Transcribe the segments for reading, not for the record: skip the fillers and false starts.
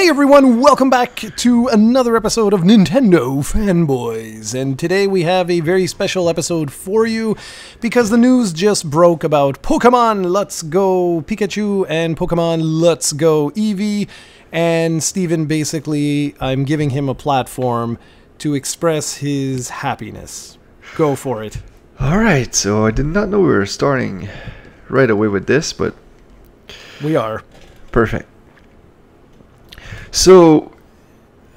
Hey everyone, welcome back to another episode of Nintendo Fanboyz. And today we have a very special episode for you because the news just broke about Pokemon Let's Go Pikachu and Pokemon Let's Go Eevee. And Steven, basically, I'm giving him a platform to express his happiness. Go for it. Alright, so I did not know we were starting right away with this, but We are. perfect. So,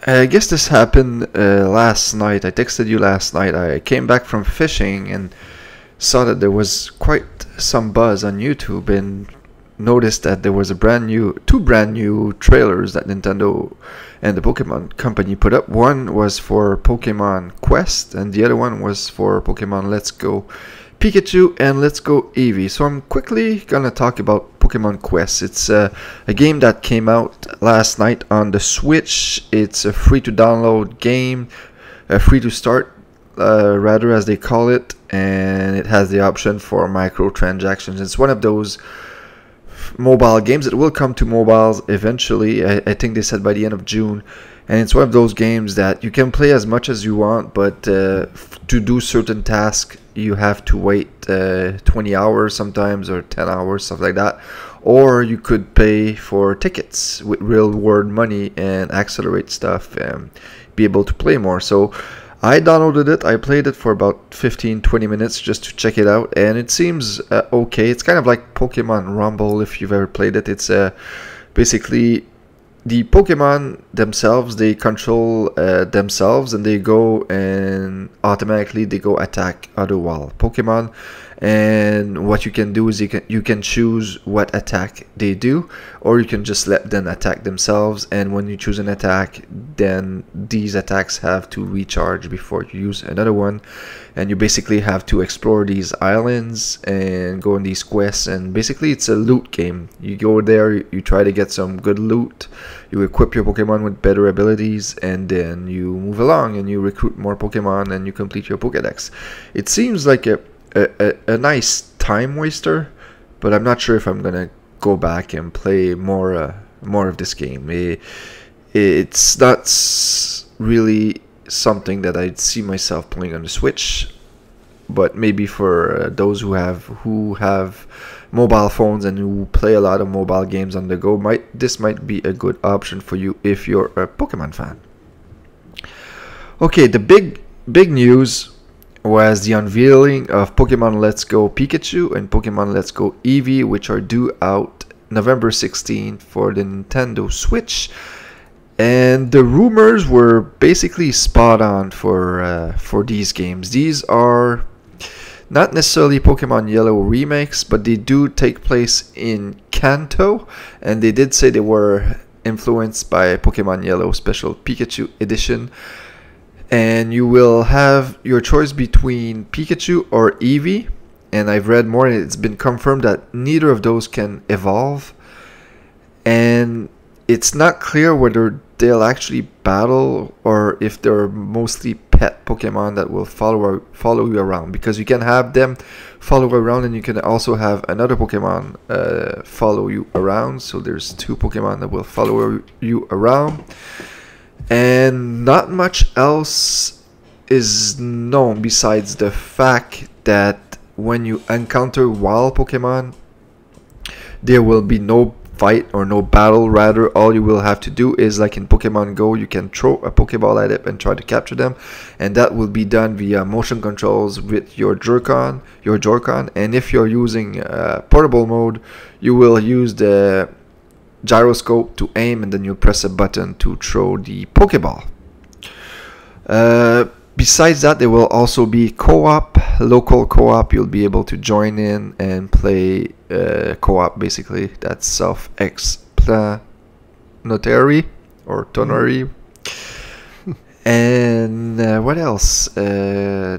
I guess this happened last night. I texted you last night. I came back from fishing and saw that there was quite some buzz on YouTube and noticed that there was two brand new trailers that Nintendo and the Pokemon company put up. One was for Pokemon Quest and the other one was for Pokemon Let's Go Pikachu and Let's Go Eevee. So I'm quickly gonna talk about Pokemon Quest. It's a game that came out last night on the Switch. It's a free to download game, free to start rather, as they call it, and it has the option for microtransactions. It's one of those mobile games that will come to mobiles eventually. I think they said by the end of June. And it's one of those games that you can play as much as you want, but to do certain tasks, you have to wait 20 hours sometimes, or 10 hours, stuff like that. Or you could pay for tickets with real world money and accelerate stuff and be able to play more. So I downloaded it. I played it for about 15-20 minutes just to check it out, and it seems okay. It's kind of like Pokemon Rumble, if you've ever played it. It's basically the Pokemon themselves, they control themselves, and they go and automatically they go attack other wild Pokemon. And what you can do is you can choose what attack they do, or you can just let them attack themselves. And when you choose an attack, then these attacks have to recharge before you use another one. And you basically have to explore these islands and go on these quests. And basically it's a loot game. You go there, you try to get some good loot, you equip your Pokemon with better abilities, and then you move along and you recruit more Pokemon and you complete your Pokédex. It seems like a nice time waster, but I'm not sure if I'm gonna go back and play more of this game. It's not really something that I'd see myself playing on the Switch, but maybe for those who have mobile phones and who play a lot of mobile games on the go, this might be a good option for you if you're a Pokemon fan. Okay, the big news was the unveiling of Pokemon Let's Go Pikachu and Pokemon Let's Go Eevee, which are due out November 16th for the Nintendo Switch. And the rumors were basically spot on for these games. These are not necessarily Pokemon Yellow remakes, but they do take place in Kanto, and they did say they were influenced by Pokemon Yellow Special Pikachu Edition. And you will have your choice between Pikachu or Eevee, and I've read more and it's been confirmed that neither of those can evolve, and it's not clear whether they'll actually battle or if they're mostly pet Pokemon that will follow you around, because you can have them follow around and you can also have another Pokemon follow you around. So there's two Pokemon that will follow you around. And not much else is known besides the fact that when you encounter wild Pokemon, there will be no fight or no battle. Rather, all you will have to do is, like in Pokemon Go, you can throw a Pokeball at it and try to capture them, and that will be done via motion controls with your Joy-Con. And if you're using portable mode, you will use the gyroscope to aim, and then you press a button to throw the Pokeball. Besides that, there will also be co-op, local co-op. You'll be able to join in and play co-op, basically. That's self-explanatory or tonary. And what else? I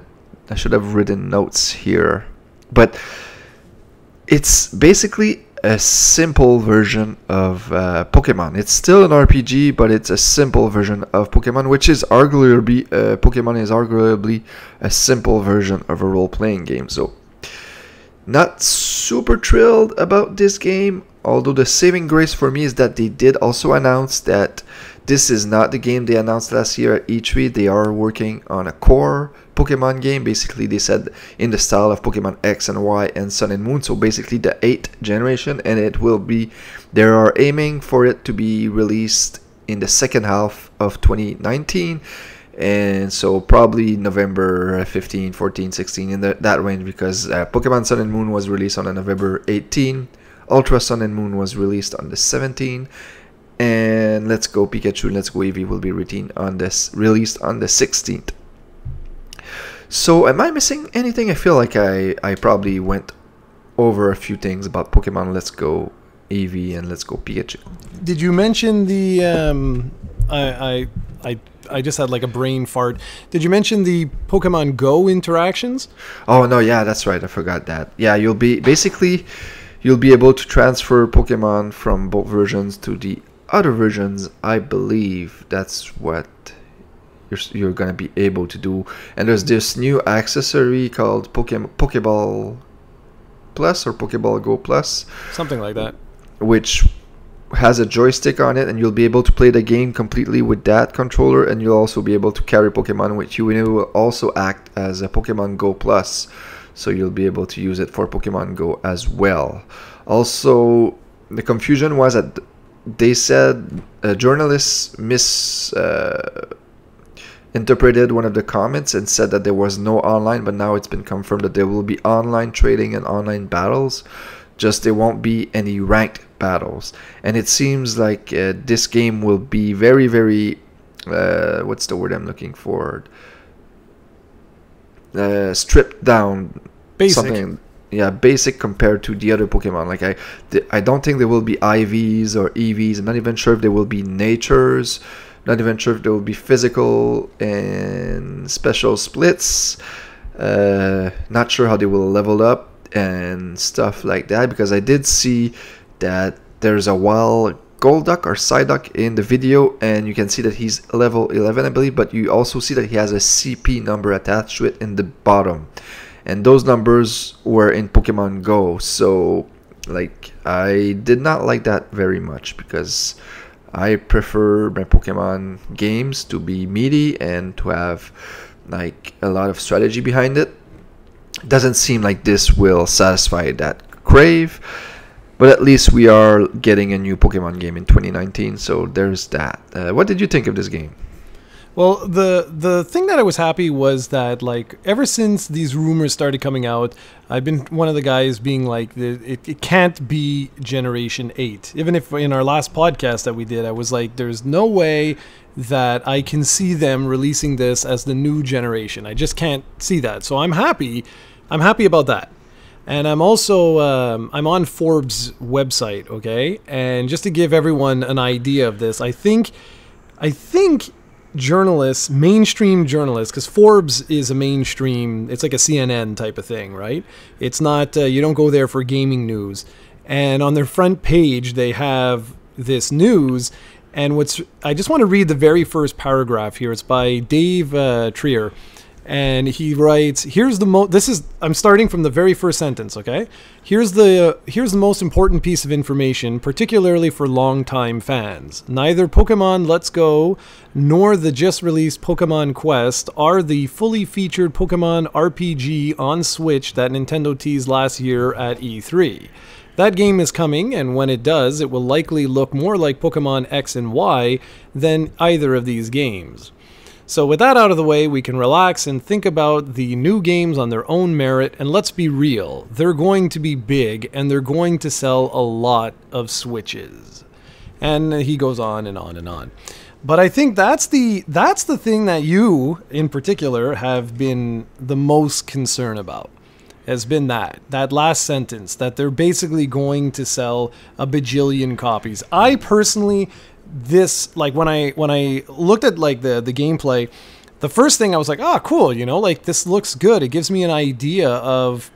should have written notes here, but it's basically a simple version of Pokemon. It's still an RPG, but it's a simple version of Pokemon, which is Pokemon is arguably a simple version of a role-playing game. So Not super thrilled about this game, although the saving grace for me is that they did also announce that this is not the game they announced last year at E3. They are working on a core Pokemon game. Basically, they said in the style of Pokemon X and Y and Sun and Moon. So basically the 8th generation, and it will be, they are aiming for it to be released in the second half of 2019. And so probably November 15, 14, 16 in that range, because Pokemon Sun and Moon was released on November 18. Ultra Sun and Moon was released on the 17th. And Let's Go Pikachu and Let's Go Eevee will be released on the 16th. So am I missing anything? I feel like I probably went over a few things about Pokemon Let's Go Eevee and Let's Go Pikachu. Did you mention the I just had like a brain fart. Did you mention the Pokemon Go interactions? Oh no, yeah, that's right. I forgot that. Yeah, you'll be able to transfer Pokemon from both versions to the other versions. I believe that's what you're gonna be able to do. And there's this new accessory called Pokeball Plus or Pokeball Go Plus, something like that, which has a joystick on it, and you'll be able to play the game completely with that controller, and you'll also be able to carry Pokemon with you, and it will also act as a Pokemon Go Plus, so you'll be able to use it for Pokemon Go as well. Also, the confusion was that they said journalists interpreted one of the comments and said that there was no online, but now it's been confirmed that there will be online trading and online battles, just there won't be any ranked battles. And it seems like this game will be very, very what's the word I'm looking for, stripped down, basic. Basic compared to the other Pokemon. Like I don't think there will be IVs or EVs. I'm not even sure if there will be natures, not even sure if there will be physical and special splits. Not sure how they will level up and stuff like that, because I did see that there's a wild Golduck or Psyduck in the video, and you can see that he's level 11, I believe, but you also see that he has a CP number attached to it in the bottom, and those numbers were in Pokemon Go. So like, I did not like that very much, because I prefer my Pokemon games to be meaty and to have like a lot of strategy behind it. Doesn't seem like this will satisfy that crave, but at least we are getting a new Pokemon game in 2019, so there's that. What did you think of this game? Well, the thing that I was happy was that, like, ever since these rumors started coming out, I've been one of the guys being like, it can't be Generation 8. Even if in our last podcast that we did, I was like, there's no way that I can see them releasing this as the new generation. I just can't see that. So I'm happy about that. And I'm also, I'm on Forbes' website, okay? And just to give everyone an idea of this, I think journalists, mainstream journalists, because Forbes is a mainstream, it's like a CNN type of thing, right? It's not, you don't go there for gaming news. And on their front page, they have this news. And I just want to read the very first paragraph here. It's by Dave Trier. And he writes, I'm starting from the very first sentence, okay? Here's the most important piece of information, particularly for longtime fans. Neither Pokemon Let's Go nor the just released Pokemon Quest are the fully featured Pokemon RPG on Switch that Nintendo teased last year at E3. That game is coming, and when it does, it will likely look more like Pokemon X and Y than either of these games. So with that out of the way, we can relax and think about the new games on their own merit, and let's be real, they're going to be big, and they're going to sell a lot of Switches. And he goes on and on and on. But I think that's the thing that you, in particular, have been the most concerned about, has been that last sentence, that they're basically going to sell a bajillion copies. I personally... when I looked at like the gameplay, the first thing I was like, cool, like this looks good. It gives me an idea of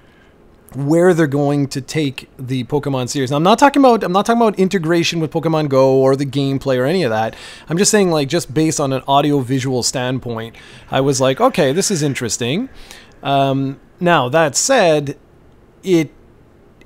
where they're going to take the Pokemon series. Now, I'm not talking about integration with Pokemon Go or the gameplay or any of that. I'm just saying, like, just based on an audio visual standpoint, I was like, okay, this is interesting. Now that said, it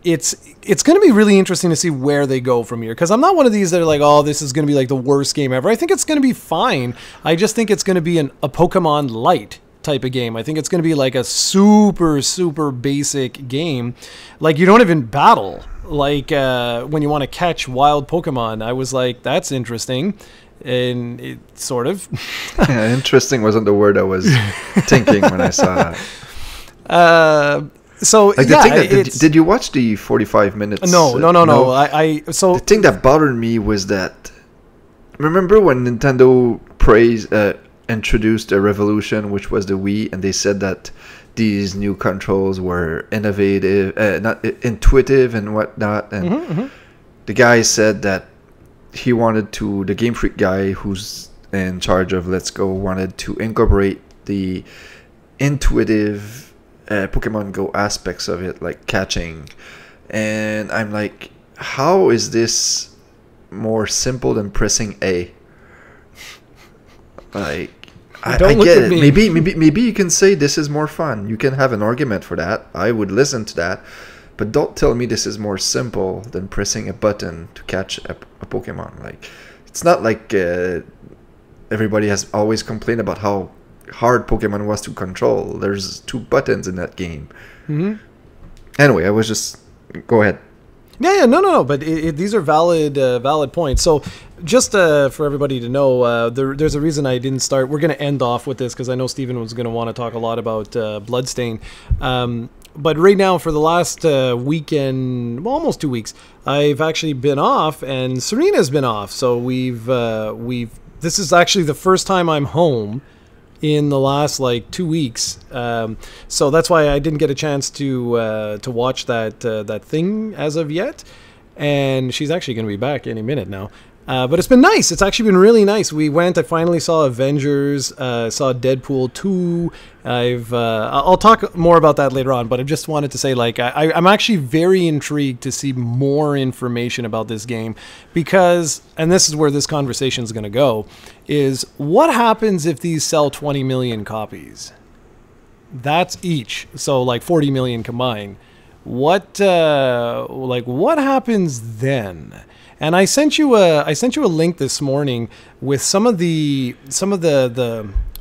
it's going to be really interesting to see where they go from here, because I'm not one of these that are like, oh, this is going to be like the worst game ever. I think it's going to be fine. I just think it's going to be a Pokemon Light type of game. I think it's going to be like a super, super basic game. Like, you don't even battle. Like, when you want to catch wild Pokemon, I was like, that's interesting. And it sort of. Yeah, interesting wasn't the word I was thinking when I saw that. So like the thing that, did you watch the 45 minutes? No. So the thing that bothered me was that, remember when Nintendo introduced a revolution, which was the Wii, and they said that these new controls were innovative, not intuitive and whatnot, and the guy said that the Game Freak guy who's in charge of Let's Go wanted to incorporate the intuitive Pokemon Go aspects of it, like catching. And I'm like, how is this more simple than pressing A? Like, I get it. Maybe you can say this is more fun. You can have an argument for that. I would listen to that. But don't tell me this is more simple than pressing a button to catch a Pokemon. Like, it's not like everybody has always complained about how hard Pokemon was to control. There's 2 buttons in that game. Anyway, I was just... Go ahead. Yeah, no. But these are valid points. So, just for everybody to know, there's a reason I didn't start. We're going to end off with this because I know Steven was going to want to talk a lot about Bloodstained. But right now, for the last weekend, well, almost 2 weeks, I've actually been off, and Serena's been off. So this is actually the first time I'm home in the last like 2 weeks, so that's why I didn't get a chance to watch that thing as of yet. And she's actually going to be back any minute now. But it's been nice. It's actually been really nice. I finally saw Avengers, saw Deadpool 2. I'll talk more about that later on, but I just wanted to say, like, I'm actually very intrigued to see more information about this game, because, and this is where this conversation is going to go, is what happens if these sell 20 million copies? That's each. So like 40 million combined. What happens then? And I sent you a link this morning with some of the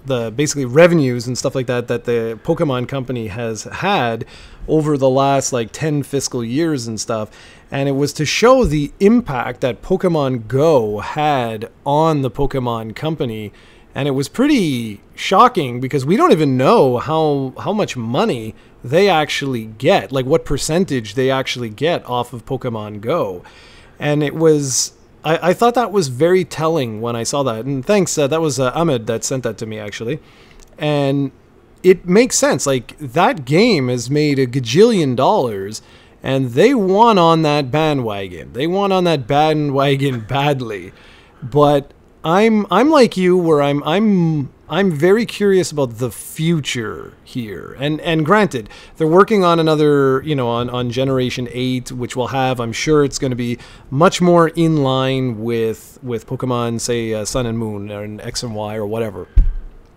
basically revenues and stuff like that the Pokemon company has had over the last like 10 fiscal years and stuff. And it was to show the impact that Pokemon Go had on the Pokemon company. And it was pretty shocking, because we don't even know how much money they actually get, like what percentage they actually get off of Pokemon Go. And it was, I thought that was very telling when I saw that. And thanks, that was Ahmed that sent that to me, actually. And it makes sense. Like, that game has made a gajillion dollars, and they won on that bandwagon. They won on that bandwagon badly. But I'm like you, where I'm very curious about the future here. And granted, they're working on another, on Generation 8, which will have, I'm sure it's going to be much more in line with Pokemon, say, Sun and Moon, or X and Y, or whatever.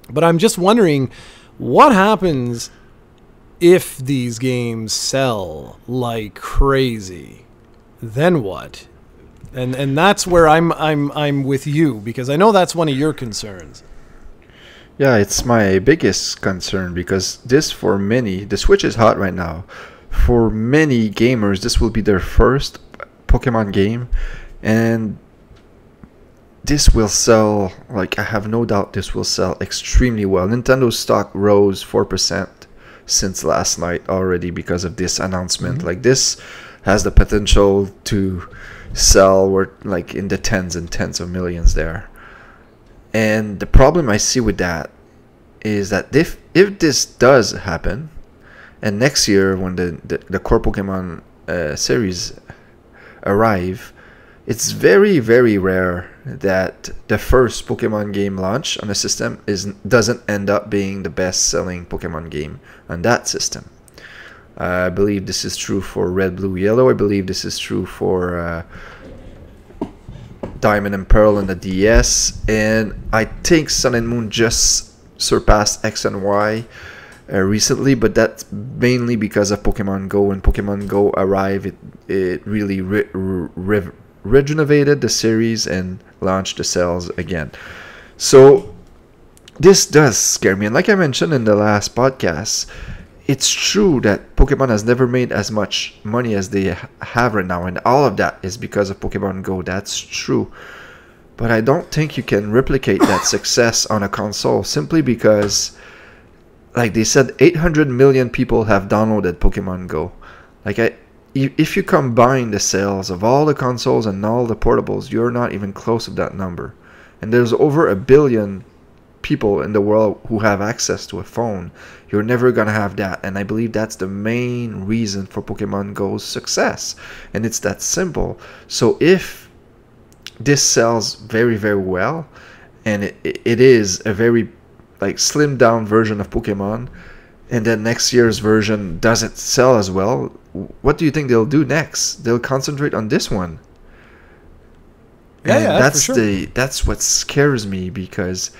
But I'm just wondering, what happens if these games sell like crazy? Then what? And that's where I'm with you, because I know that's one of your concerns. Yeah, it's my biggest concern, because for many, the Switch is hot right now. For many gamers, this will be their first Pokemon game, and this will sell, like, I have no doubt this will sell extremely well. Nintendo's stock rose 4% since last night already because of this announcement. Like, this has the potential to sell, we're like in the tens and tens of millions there. And the problem I see with that is that if this does happen, and next year when the core Pokemon series arrive, it's very, very rare that the first Pokemon game launch on a system doesn't end up being the best selling Pokemon game on that system. I believe this is true for Red, Blue, Yellow. I believe this is true for Diamond and Pearl on the DS. And I think Sun and Moon just surpassed X and Y recently, but that's mainly because of Pokemon Go. When Pokemon Go arrived, it really rejuvenated the series and launched the sales again. So this does scare me, and like I mentioned in the last podcast, it's true that Pokemon has never made as much money as they have right now, and all of that is because of Pokemon Go. That's true. But I don't think you can replicate that success on a console simply because, like they said, 800 million people have downloaded Pokemon Go. If you combine the sales of all the consoles and all the portables, you're not even close to that number. And there's over 1 billion people in the world who have access to a phone. You're never gonna have that, and I believe that's the main reason for Pokemon Go's success. And it's that simple. So if this sells very, very well, and it is a very slimmed down version of Pokemon, and then next year's version doesn't sell as well, what do you think they'll do next? They'll concentrate on this one. Yeah, that's for sure. That's what scares me, because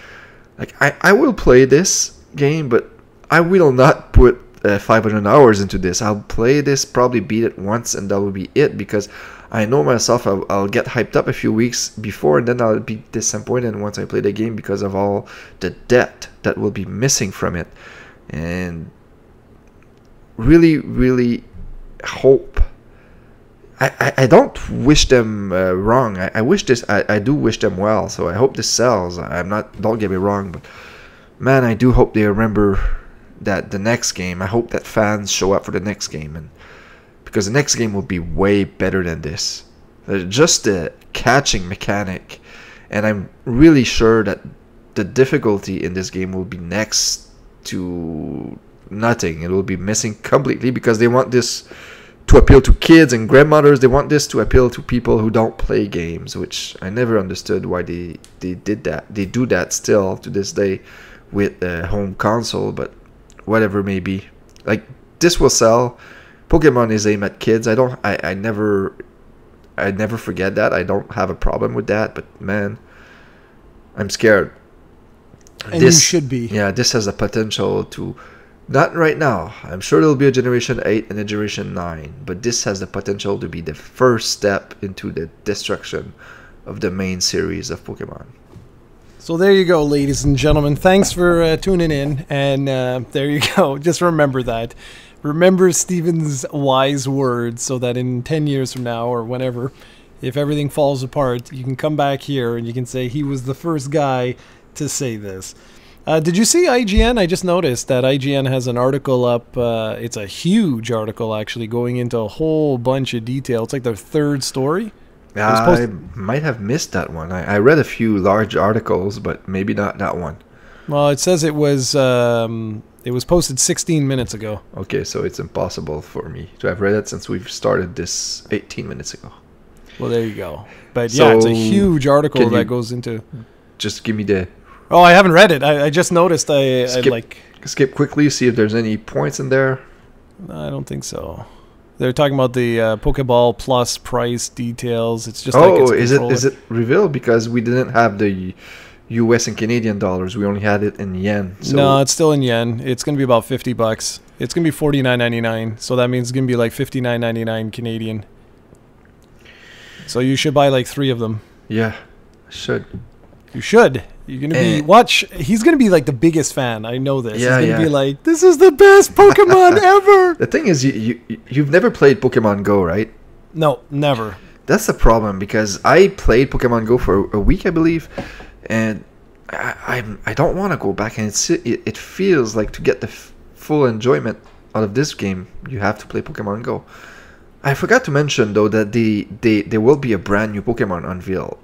I will play this game, but I will not put 500 hours into this. I'll play this, probably beat it once, and that will be it, because I know myself, I'll get hyped up a few weeks before, and then I'll be disappointed once I play the game because of all the depth that will be missing from it. And really, really hope. I don't wish them wrong. I wish this. I do wish them well. So I hope this sells. I'm not. Don't get me wrong, but man, I do hope they remember that the next game. I hope that fans show up for the next game, and because the next game will be way better than this. Just the catching mechanic, and I'm really sure that the difficulty in this game will be next to nothing. It will be missing completely because they want this to appeal to kids and grandmothers. They want this to appeal to people who don't play games, which I never understood why they did that. They do that still to this day with a home console, but whatever may be. This will sell. Pokemon is aimed at kids. I never forget that. I don't have a problem with that, but man, I'm scared. And you should be. Yeah, this has a potential to, not right now. I'm sure there'll be a Generation 8 and a Generation 9, but this has the potential to be the first step into the destruction of the main series of Pokemon. So there you go, ladies and gentlemen. Thanks for tuning in, and there you go. Just remember that. Remember Steven's wise words, so that in 10 years from now or whenever, if everything falls apart, you can come back here and you can say he was the first guy to say this. Did you see IGN? I just noticed that IGN has an article up. It's a huge article, actually, going into a whole bunch of detail. It's like their third story. I might have missed that one. I read a few large articles, but maybe not that one. Well, it says it was posted 16 minutes ago. Okay, so it's impossible for me to have read it since we've started this 18 minutes ago. Well, there you go. But yeah, it's a huge article that goes into... Just give me the... Oh, I haven't read it. I just noticed. Skip quickly, see if there's any points in there. I don't think so. They're talking about the Pokeball Plus price details. It's just is it revealed? Because we didn't have the US and Canadian dollars. We only had it in yen. So no, it's still in yen. It's going to be about $50. It's going to be $49.99. So that means it's going to be like $59.99 Canadian. So you should buy like 3 of them. Yeah, I should. You should. You're going to be... Watch. He's going to be like the biggest fan. I know this. Yeah, he's going to be like, this is the best Pokemon ever. The thing is, you've never played Pokemon Go, right? No, never. That's the problem, because I played Pokemon Go for a week, I believe, and I don't want to go back, and it feels like to get the full enjoyment out of this game, you have to play Pokemon Go. I forgot to mention though that there will be a brand new Pokemon unveil.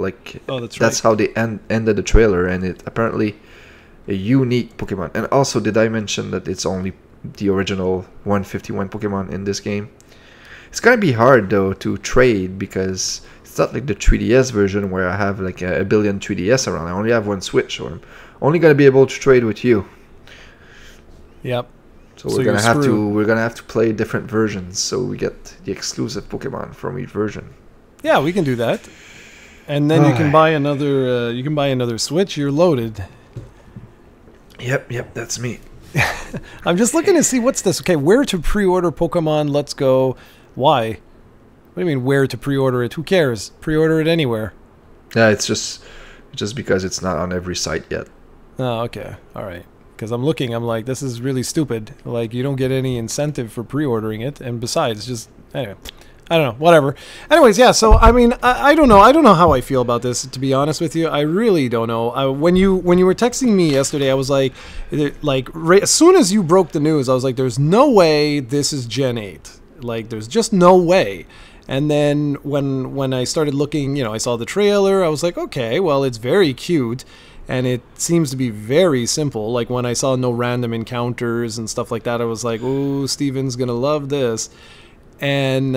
That's how they ended the trailer, and it apparently a unique Pokemon. And also, did I mention that it's only the original 151 Pokemon in this game? It's gonna be hard though to trade, because it's not like the 3DS version where I have like a billion 3DS around. I only have one Switch, so I'm only gonna be able to trade with you. Yep. So we're gonna have to play different versions, so we get the exclusive Pokemon from each version. Yeah, we can do that. And then you can buy another. You can buy another Switch. You're loaded. Yep, that's me. I'm just looking to see what's this. Okay, where to pre-order Pokemon Let's Go. Why? What do you mean where to pre-order it? Who cares? Pre-order it anywhere. Yeah, it's just because it's not on every site yet. Oh, okay. All right. Because I'm looking, I'm like, this is really stupid. Like, you don't get any incentive for pre-ordering it. And besides, just, anyway, I don't know, whatever. Anyways, yeah, so, I mean, I don't know. I don't know how I feel about this, to be honest with you. I really don't know. When you were texting me yesterday, I was like, right, as soon as you broke the news, I was like, there's no way this is Gen 8. Like, there's just no way. And then when I started looking, you know, I saw the trailer, I was like, okay, well, it's very cute. And it seems to be very simple. Like when I saw no random encounters and stuff like that, I was like, "Oh, Steven's gonna love this." And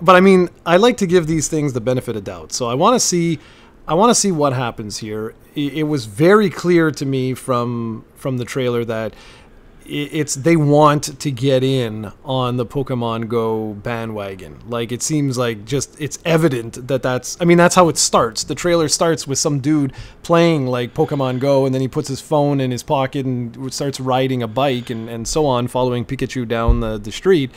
but I mean, I like to give these things the benefit of doubt. So I want to see what happens here. It was very clear to me from the trailer that they want to get in on the Pokemon Go bandwagon. Like, it seems like just it's evident that's how it starts. The trailer starts with some dude playing like Pokemon Go, and then he puts his phone in his pocket and starts riding a bike and so on, following Pikachu down the street.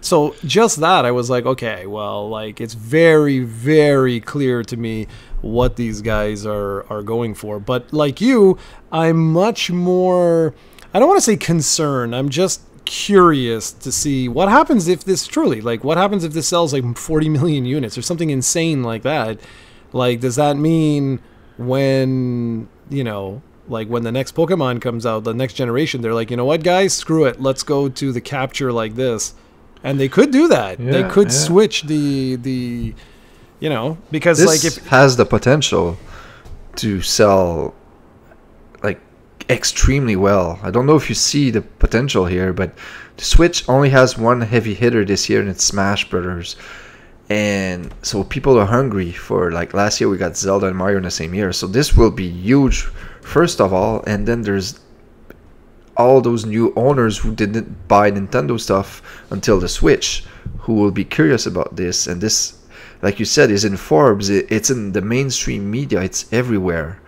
So just that, I was like, okay, well, like, it's very, very clear to me what these guys are going for. But like you, I'm much more, I don't want to say concerned. I'm just curious to see what happens if this truly, like, what happens if this sells like 40 million units or something insane like that? Like, does that mean when, you know, like when the next Pokemon comes out, the next generation, they're like, you know what, guys, screw it. Let's go to the capture like this. And they could do that. Yeah, they could switch the, you know, because this like if has the potential to sell like extremely well. I don't know if you see the potential here, but the Switch only has one heavy hitter this year, and it's Smash Brothers. And so people are hungry for, like, last year we got Zelda and Mario in the same year. So this will be huge, first of all. And then there's all those new owners who didn't buy Nintendo stuff until the Switch, who will be curious about this. And this, like you said, is in Forbes. It's in the mainstream media. It's everywhere.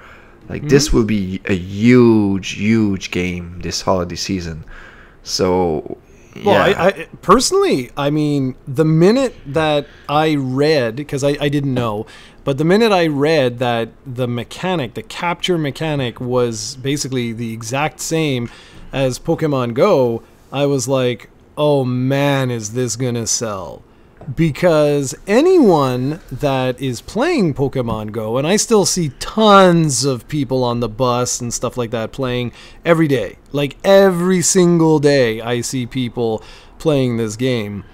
Like, this will be a huge, huge game this holiday season. So, yeah. Well, I personally, I mean, the minute that I read, because I didn't know, but the minute I read that the capture mechanic was basically the exact same as Pokemon Go, I was like, oh man, is this gonna sell? Because anyone that is playing Pokemon Go, and I still see tons of people on the bus and stuff like that playing every day. Like every single day I see people playing this game.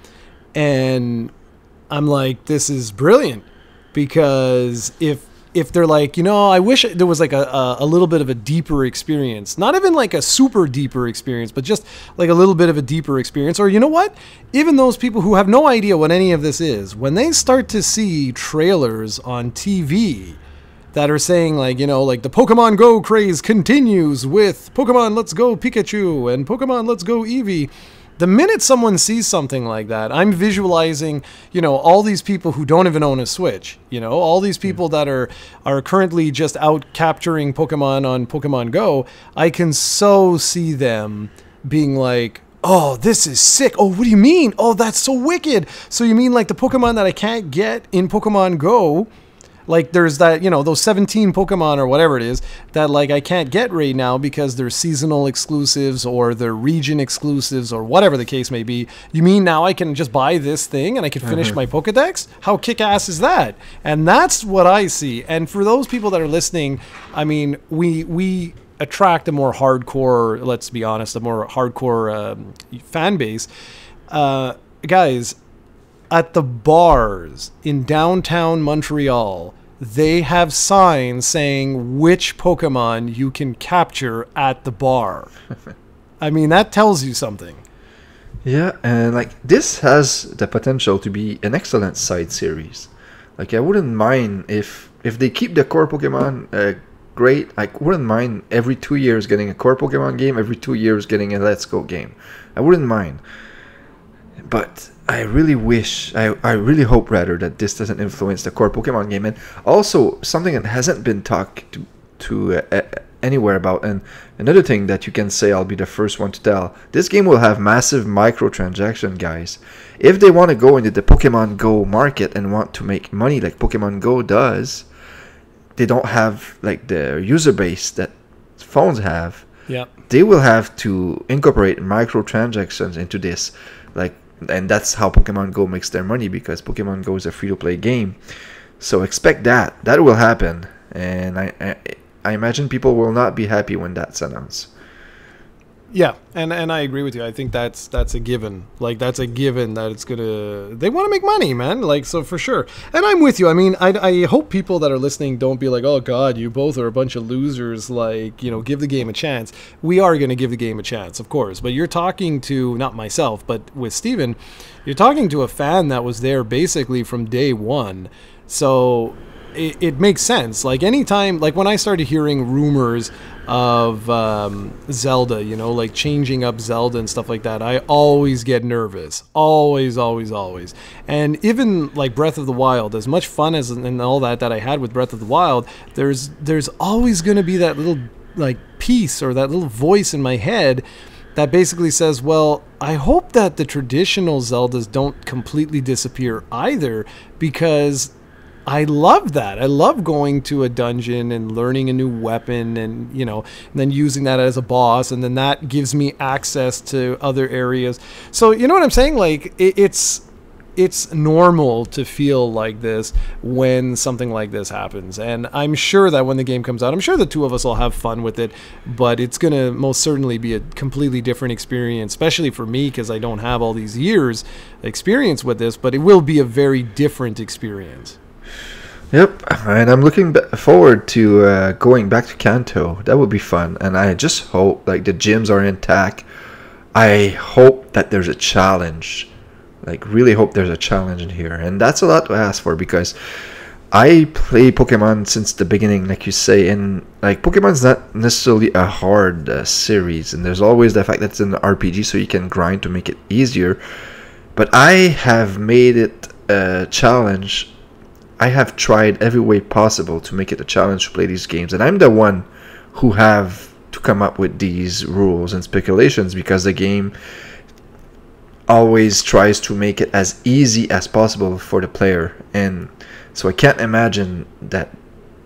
And I'm like, this is brilliant. Because if they're like, you know, I wish there was like a little bit of a deeper experience. Not even like a super deeper experience, but just like a little bit of a deeper experience. Or you know what? Even those people who have no idea what any of this is, when they start to see trailers on TV that are saying, like, you know, like the Pokemon Go craze continues with Pokemon Let's Go Pikachu and Pokemon Let's Go Eevee. The minute someone sees something like that, I'm visualizing, you know, all these people who don't even own a Switch, you know, all these people that are currently just out capturing Pokemon on Pokemon Go. I can so see them being like, oh, this is sick. Oh, what do you mean? Oh, that's so wicked. So you mean like the Pokemon that I can't get in Pokemon Go? Like, there's that, you know, those 17 Pokemon or whatever it is that, like, I can't get right now because they're seasonal exclusives or they're region exclusives or whatever the case may be. You mean now I can just buy this thing and I can finish my Pokedex? How kick-ass is that? And that's what I see. And for those people that are listening, I mean, we attract a more hardcore, let's be honest, a more hardcore fan base. Guys, at the bars in downtown Montreal, they have signs saying which Pokemon you can capture at the bar. I mean, that tells you something. Yeah, and like this has the potential to be an excellent side series. Like, I wouldn't mind if they keep the core Pokemon great. I wouldn't mind every 2 years getting a core Pokemon game, every 2 years getting a Let's Go game. I wouldn't mind. But I really wish, I really hope rather that this doesn't influence the core Pokemon game. And also, something that hasn't been talked to anywhere about. And another thing that you can say, I'll be the first one to tell, this game will have massive microtransaction, guys. If they want to go into the Pokemon Go market and want to make money like Pokemon Go does, they don't have like the user base that phones have. Yeah, they will have to incorporate microtransactions into this, like, and that's how Pokemon Go makes their money, because Pokemon Go is a free-to-play game. So expect that will happen, and I imagine people will not be happy when that's announced. yeah, and I agree with you. I think that's a given. Like, that's a given that it's gonna. They want to make money, man. Like, so for sure. And I'm with you. I mean, I hope people that are listening don't be like, oh God, you both are a bunch of losers. Like, you know, give the game a chance. We are gonna give the game a chance, of course. But you're talking to, not myself, but with Steven, you're talking to a fan that was there basically from day one. So it makes sense. Like, anytime, like when I started hearing rumors of Zelda, you know, like changing up Zelda and stuff like that, I always get nervous. Always. And even like Breath of the Wild, as much fun as and all that I had with Breath of the Wild, there's always going to be that little like piece or that little voice in my head that basically says, well, I hope that the traditional Zeldas don't completely disappear either, because I love that. I love going to a dungeon and learning a new weapon, and, you know, and then using that as a boss, and then that gives me access to other areas. So, you know what I'm saying? Like, it's normal to feel like this when something like this happens. And I'm sure that when the game comes out, I'm sure the two of us will have fun with it, but it's going to most certainly be a completely different experience, especially for me, because I don't have all these years experience with this, but it will be a very different experience. Yep, and I'm looking forward to going back to Kanto. That would be fun, and I just hope like the gyms are intact. I hope that there's a challenge, like really hope there's a challenge in here, and that's a lot to ask for, because I play Pokemon since the beginning, like you say, and like Pokemon's not necessarily a hard series, and there's always the fact that it's an RPG, so you can grind to make it easier. But I have made it a challenge. I have tried every way possible to make it a challenge to play these games, and I'm the one who have to come up with these rules and speculations, because the game always tries to make it as easy as possible for the player. And so I can't imagine that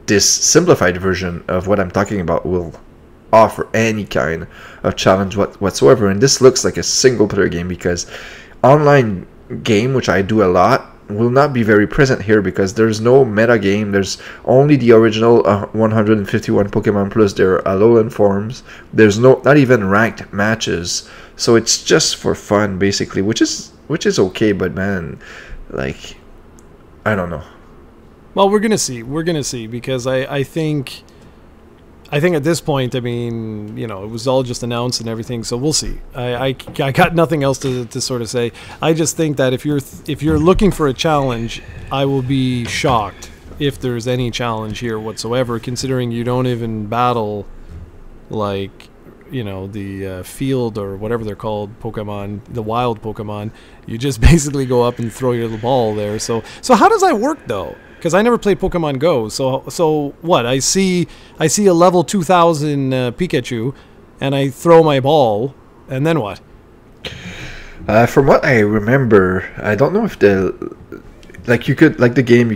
this simplified version of what I'm talking about will offer any kind of challenge whatsoever. And this looks like a single player game, because online game, which I do a lot, will not be very present here, because there's no meta game. There's only the original 151 Pokemon plus their Alolan forms. There's not even ranked matches, so it's just for fun basically, which is okay. But man, like, I don't know. Well, we're gonna see, because I think at this point, I mean, you know, it was all just announced and everything, so we'll see. I got nothing else to sort of say. I just think that if you're looking for a challenge, I will be shocked if there's any challenge here whatsoever, considering you don't even battle, like, you know, the field or whatever they're called, Pokemon, the wild Pokemon. You just basically go up and throw your little ball there. So how does that work though? Because I never played Pokemon Go. So what? I see a level 2000 Pikachu, and I throw my ball, and then what? From what I remember, I don't know if you could, like the game,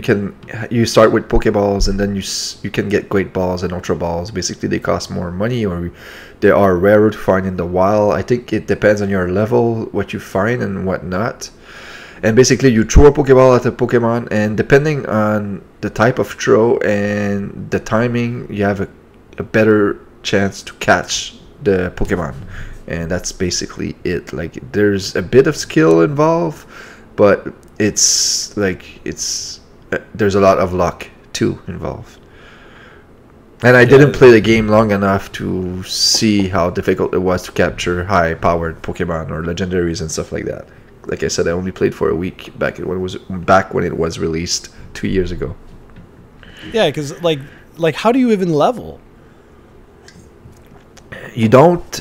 you start with Pokeballs, and then you can get Great Balls and Ultra Balls. Basically, they cost more money, or they are rarer to find in the wild. I think it depends on your level, what you find and whatnot. And basically, you throw a Pokeball at a Pokemon, and depending on the type of throw and the timing, you have a better chance to catch the Pokemon. And that's basically it. Like, there's a bit of skill involved, but there's a lot of luck too involved. And I didn't play the game long enough to see how difficult it was to capture high-powered Pokemon or legendaries and stuff like that. Like I said, I only played for a week back when it was released 2 years ago. Yeah, because like how do you even level? You don't.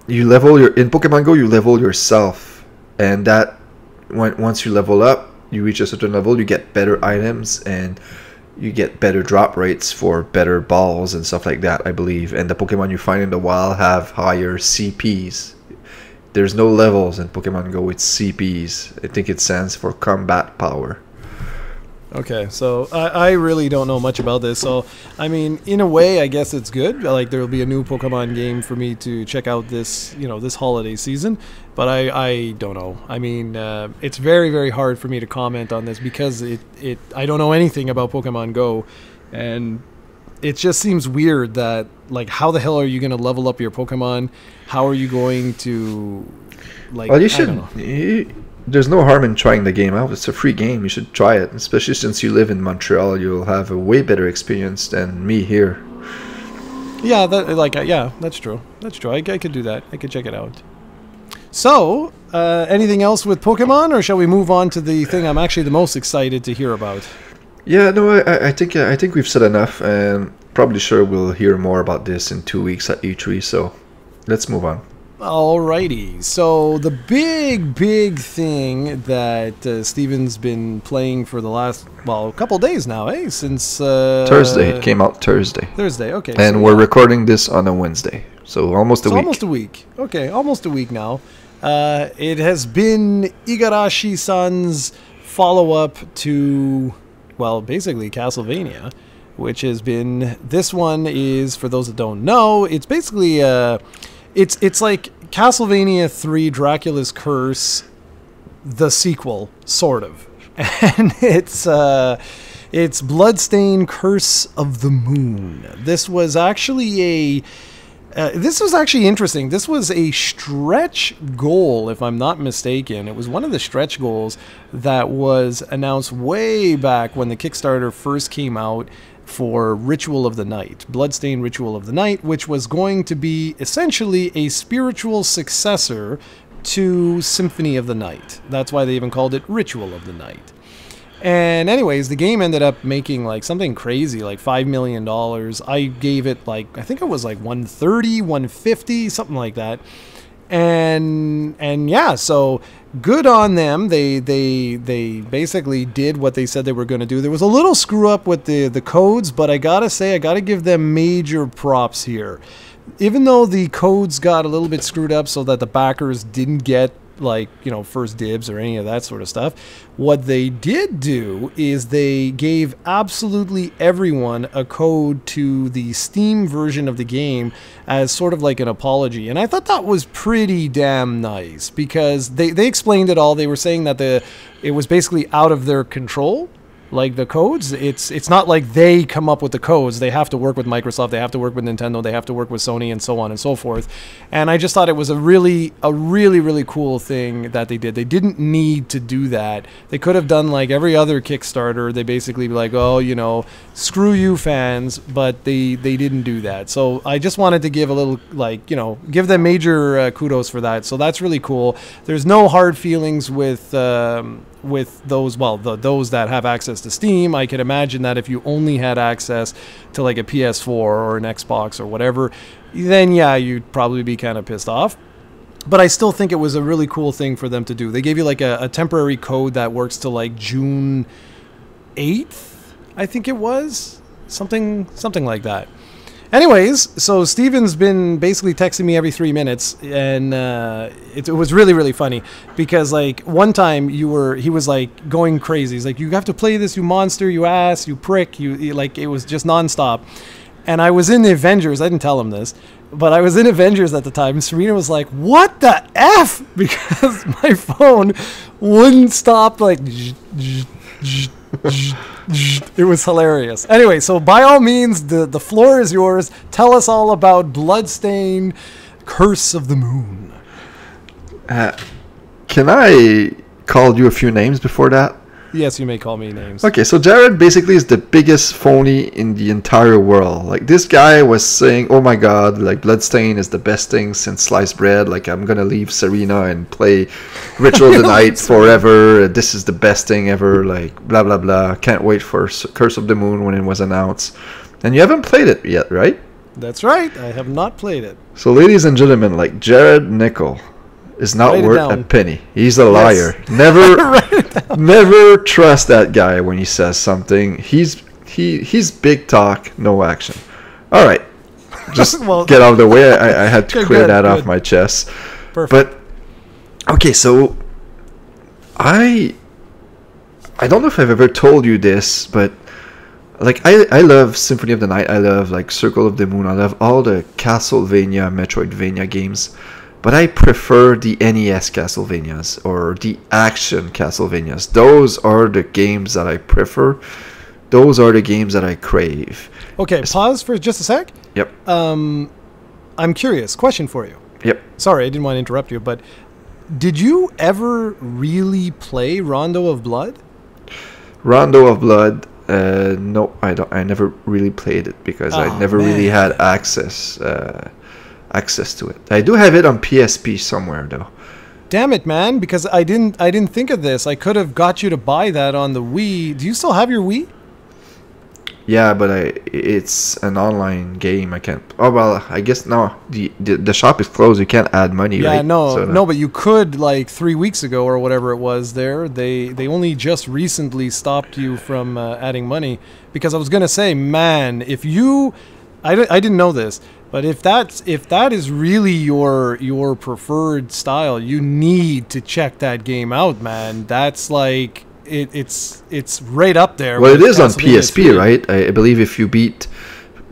You level in Pokemon Go. You level yourself, and that once you level up, you reach a certain level, you get better items, and you get better drop rates for better balls and stuff like that, I believe. And the Pokemon you find in the wild have higher CPs. There's no levels in Pokemon Go with CPs. I think it stands for combat power. Okay, so I really don't know much about this. So, I mean, in a way, I guess it's good. Like, there will be a new Pokemon game for me to check out this, this holiday season. But I don't know. I mean, it's very, very hard for me to comment on this because I don't know anything about Pokemon Go. And it just seems weird that, like, how the hell are you going to level up your Pokemon? How are you going to, like, well, you I should. don't know. There's no harm in trying the game out. It's a free game. You should try it. Especially since you live in Montreal, you'll have a way better experience than me here. Yeah, that's true. That's true. I could do that. I could check it out. So, anything else with Pokemon, or shall we move on to the thing I'm actually the most excited to hear about? Yeah, no, I think we've said enough, and probably sure we'll hear more about this in 2 weeks at E3. So, let's move on. Alrighty, so the big thing that Steven's been playing for the last, a couple days now, since... Thursday. It came out Thursday. Thursday, okay. And we're recording this on a Wednesday, so almost a week. Almost a week. Okay, almost a week now. It has been Igarashi-san's follow-up to, basically Castlevania, which has been... This one is, for those that don't know, it's basically... It's like Castlevania 3 Dracula's Curse, the sequel, sort of. And it's Bloodstained Curse of the Moon. This was actually interesting. This was a stretch goal, if I'm not mistaken. It was one of the stretch goals that was announced way back when the Kickstarter first came out, for Ritual of the Night, Bloodstained Ritual of the Night, which was going to be essentially a spiritual successor to Symphony of the Night. That's why they even called it Ritual of the Night. And anyways, the game ended up making like something crazy, like $5 million. I gave it I think it was like 130, 150, something like that. And yeah, so good on them. They basically did what they said they were going to do. There was a little screw up with the codes, but I gotta give them major props here. Even though the codes got a little bit screwed up so that the backers didn't get first dibs or any of that sort of stuff, what they did do is they gave absolutely everyone a code to the Steam version of the game as sort of like an apology. And I thought that was pretty damn nice because they explained it all. They were saying that it was basically out of their control. Like the codes, it's not like they come up with the codes. They have to work with Microsoft, they have to work with Nintendo, they have to work with Sony, and so on and so forth. And I just thought it was a really cool thing that they did. They didn't need to do that. They could have done like every other Kickstarter. They basically be like, oh, screw you fans, but they didn't do that. So I just wanted to give a little, give them major kudos for that. So that's really cool. There's no hard feelings with those, those that have access to Steam. I could imagine that if you only had access to like a PS4 or an Xbox or whatever, then yeah, you'd probably be kind of pissed off. But I still think it was a really cool thing for them to do. They gave you like a temporary code that works till like June 8th, I think it was. Something like that. Anyways, so Steven's been basically texting me every 3 minutes, and it was really funny because like one time he was like going crazy. He's like, you have to play this, you monster, you ass, you prick, you like, it was just nonstop. And I was in the Avengers. I didn't tell him this, but I was in Avengers at the time. And Serena was like, what the F? Because my phone wouldn't stop like... It was hilarious. Anyway, so by all means, the floor is yours. Tell us all about Bloodstained Curse of the Moon. Can I call you a few names before that? Yes, you may call me names. Okay, so Jared basically is the biggest phony in the entire world. Like, this guy was saying, oh my god, like, Bloodstained is the best thing since sliced bread. Like, I'm gonna leave Serena and play Ritual of the Night forever. This is the best thing ever. Like, blah, blah, blah. Can't wait for Curse of the Moon when it was announced. And you haven't played it yet, right? That's right. I have not played it. So, ladies and gentlemen, like, Jared Nickel is not worth a penny. He's a liar. Never trust that guy when he says something. He's he's big talk, no action. All right, just Well, get out of the way. I had to clear good, that good. off my chest. Perfect. But okay, so I don't know if I've ever told you this, but like I love Symphony of the Night. I love like Circle of the Moon. I love all the Castlevania, Metroidvania games. But I prefer the NES Castlevanias or the action Castlevanias. Those are the games that I prefer. Those are the games that I crave. Okay, pause for just a sec. Yep. I'm curious. Question for you. Yep. Sorry, I didn't want to interrupt you, but did you ever really play Rondo of Blood? Rondo of Blood. No, I don't. I never really played it because I never really had access to it. I do have it on PSP somewhere though. Damn it, man! Because I didn't think of this. I could have got you to buy that on the Wii. Do you still have your Wii? Yeah, but it's an online game. I can't. Oh well, I guess no. The shop is closed. You can't add money. Yeah, right? no, but you could like 3 weeks ago or whatever it was. They only just recently stopped you from adding money because I was gonna say, man, if you, I didn't know this, but if that is really your preferred style, you need to check that game out, man. That's like. It's right up there. Well, it is on Castlevania PSP, 3. right? I believe if you beat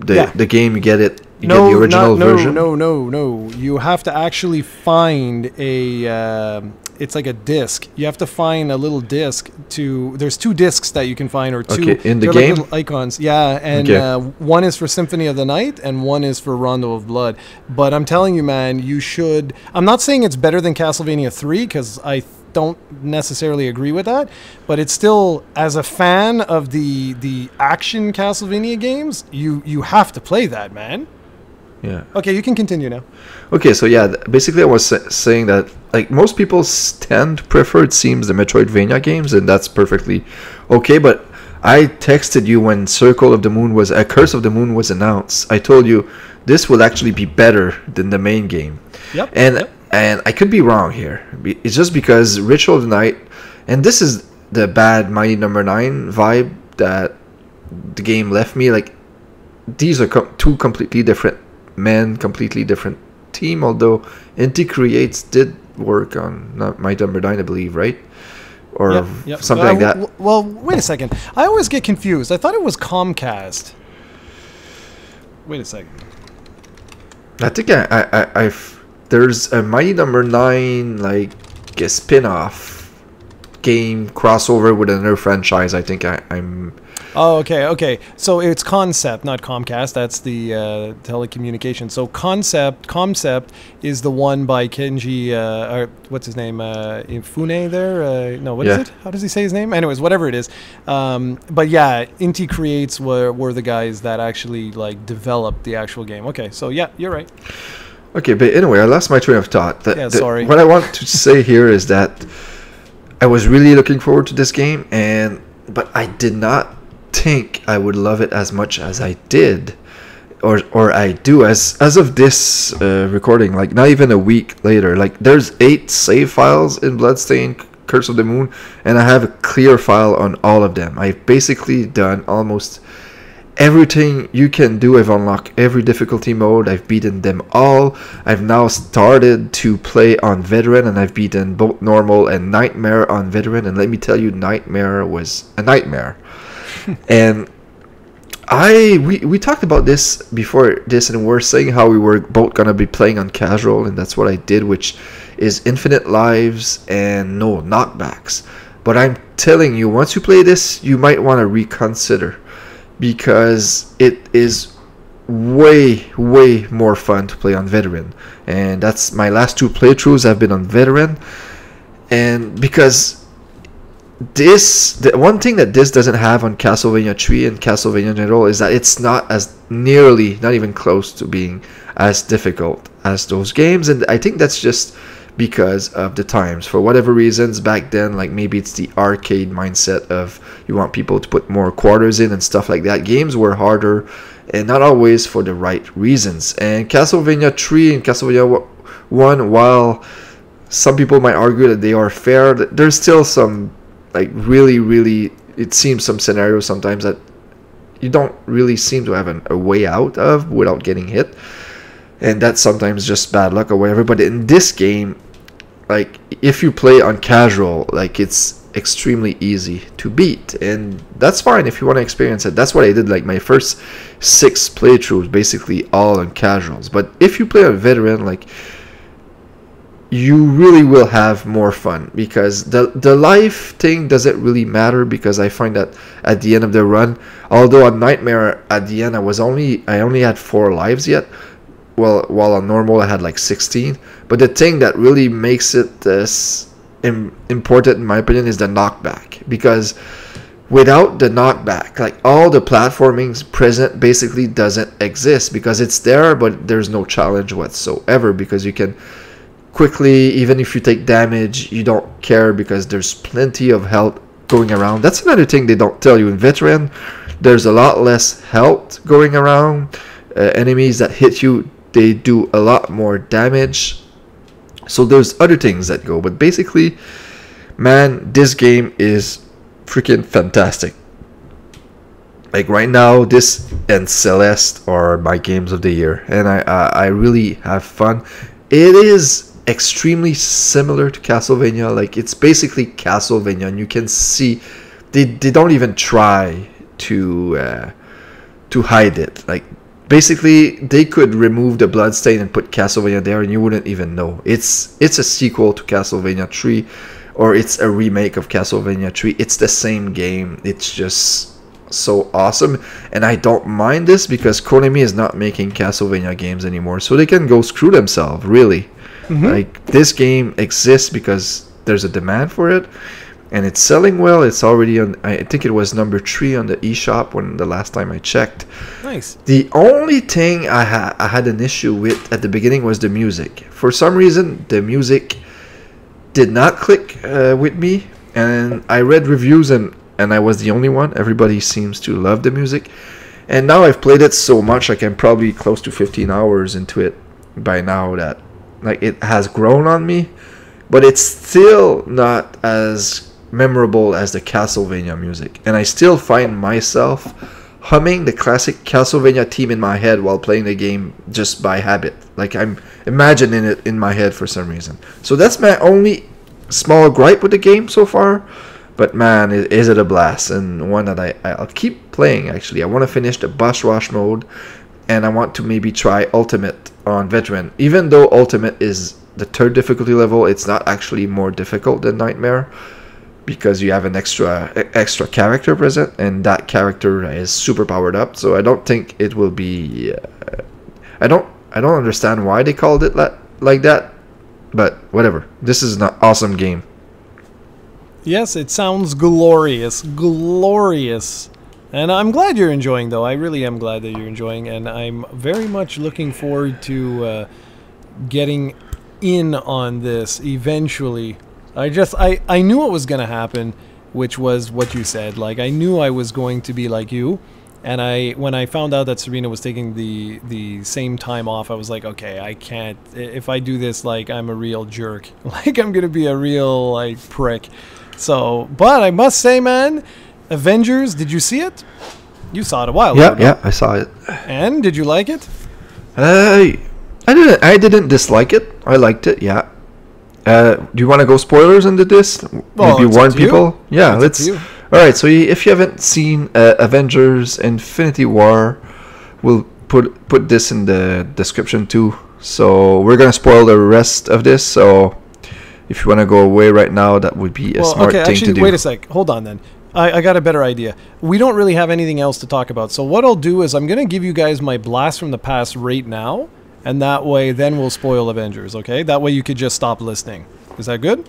the game, you get it. You get the original version. No. You have to actually find a. It's like a disc. You have to find a little disc to. There's 2 discs that you can find, or 2 in the they're game. like little icons, yeah, and one is for Symphony of the Night and one is for Rondo of Blood. But I'm telling you, man, you should. I'm not saying it's better than Castlevania 3 because I don't necessarily agree with that, but it's still, as a fan of the action Castlevania games, you have to play that, man. Yeah. Okay, you can continue now. Okay, so yeah, basically I was saying that like most people tend to prefer, it seems, the Metroidvania games, and that's perfectly okay. But I texted you when Curse of the Moon was announced. I told you this will actually be better than the main game. Yep. And I could be wrong here. It's just because Ritual of the Night, and this is the bad Mighty Number 9 vibe that the game left me. Like, these are 2 completely different men, completely different team, although Inti Creates did work on Mighty Number 9, I believe, right? Or something like that. Well, wait a second. I always get confused. I thought it was Comcast. Wait a second. I think there's a Mighty Number 9 like a spin-off game crossover with another franchise. I think I'm. Oh, okay. So it's Concept, not Comcast. That's the telecommunication. So Concept is the one by Kenji. Or what's his name? Ifune there. No, what is it? How does he say his name? Anyways, whatever it is. But yeah, Inti Creates were the guys that actually like developed the actual game. Okay, so yeah, you're right. Okay, but anyway, I lost my train of thought. Sorry. What I want to say here is that I was really looking forward to this game, but I did not think I would love it as much as I did, or I do as of this recording. Like not even a week later. Like there's 8 save files in Bloodstained, Curse of the Moon, and I have a clear file on all of them. I've basically done almost everything you can do. I've unlocked every difficulty mode. I've beaten them all. I've now started to play on Veteran, and I've beaten both Normal and Nightmare on Veteran. And let me tell you, Nightmare was a nightmare. And we talked about this before this, and we're saying how we were both gonna be playing on casual, and that's what I did, which is infinite lives and no knockbacks. But I'm telling you, once you play this, you might want to reconsider, because it is way more fun to play on Veteran. And that's my last 2 playthroughs have been on Veteran. And because the one thing that this doesn't have on Castlevania 3 and Castlevania in general is that it's not even close to being as difficult as those games. And I think that's just because of the times. For whatever reasons back then, like maybe it's the arcade mindset of you want people to put more quarters in and stuff like that. Games were harder, and not always for the right reasons. And Castlevania 3 and Castlevania 1, while some people might argue that they are fair, there's still some like really, it seems some scenarios sometimes that you don't really seem to have a way out of without getting hit. And that's sometimes just bad luck or whatever. But in this game, like, if you play on casual, like, it's extremely easy to beat. And that's fine if you want to experience it. That's what I did. Like, my first 6 playthroughs, basically all on casuals. But if you play on veteran, like, you really will have more fun, because the life thing doesn't really matter, because I find that at the end of the run, although on Nightmare at the end I only had 4 lives yet, well, while on normal I had like 16. But the thing that really makes it important in my opinion is the knockback, because without the knockback, like, all the platforming present basically doesn't exist, because it's there but there's no challenge whatsoever, because you can quickly, even if you take damage, you don't care, because there's plenty of health going around. That's another thing they don't tell you in veteran. There's a lot less health going around. Enemies that hit you, they do a lot more damage. So there's other things that go, but basically, man, this game is freaking fantastic. Like, right now, this and Celeste are my games of the year, and I really have fun. It is extremely similar to Castlevania. Like, it's basically Castlevania, and you can see they don't even try to hide it. Like, basically they could remove the Bloodstained and put Castlevania there and you wouldn't even know. It's a sequel to Castlevania 3, or it's a remake of Castlevania 3. It's the same game. It's just so awesome, and I don't mind this, because Konami is not making Castlevania games anymore, so they can go screw themselves, really. Like, this game exists because there's a demand for it, and it's selling well. It's already on, I think it was number 3 on the eShop when the last time I checked. Nice. The only thing I had an issue with at the beginning was the music. For some reason, the music did not click with me, and I read reviews, and I was the only one. Everybody seems to love the music, and now I've played it so much, like, I'm probably close to 15 hours into it by now, that, like, it has grown on me, but it's still not as memorable as the Castlevania music, and I still find myself humming the classic Castlevania theme in my head while playing the game, just by habit. Like, I'm imagining it in my head for some reason. So that's my only small gripe with the game so far, but man, is it a blast, and one that I'll keep playing. Actually, I want to finish the boss rush mode, and I want to maybe try Ultimate on Veteran. Even though Ultimate is the 3rd difficulty level, it's not actually more difficult than Nightmare, because you have an extra character present, and that character is super powered up. So I don't think it will be. I don't understand why they called it like that, but whatever. This is an awesome game. Yes, it sounds glorious, glorious. And I'm glad you're enjoying, though. I really am glad that you're enjoying, and I'm very much looking forward to getting in on this eventually. I knew what was going to happen, which was what you said. Like, I knew I was going to be like you, and when I found out that Serena was taking the same time off, I was like, okay, I can't. If I do this, like, I'm a real jerk. Like, I'm going to be a real, like, prick. So, but I must say, man, Avengers, did you see it? You saw it a while ago. Yeah, I saw it. And did you like it? I didn't dislike it. I liked it. Yeah. Do you want to go spoilers into this? Well, maybe warn people. Yeah, let's. All right. So if you haven't seen Avengers Infinity War, we'll put this in the description too. So we're gonna spoil the rest of this. So if you want to go away right now, that would be a smart thing to do. Wait a sec. Hold on then. I got a better idea. We don't really have anything else to talk about. So what I'll do is I'm going to give you guys my blast from the past right now. And that way, then we'll spoil Avengers, okay? That way you could just stop listening. Is that good?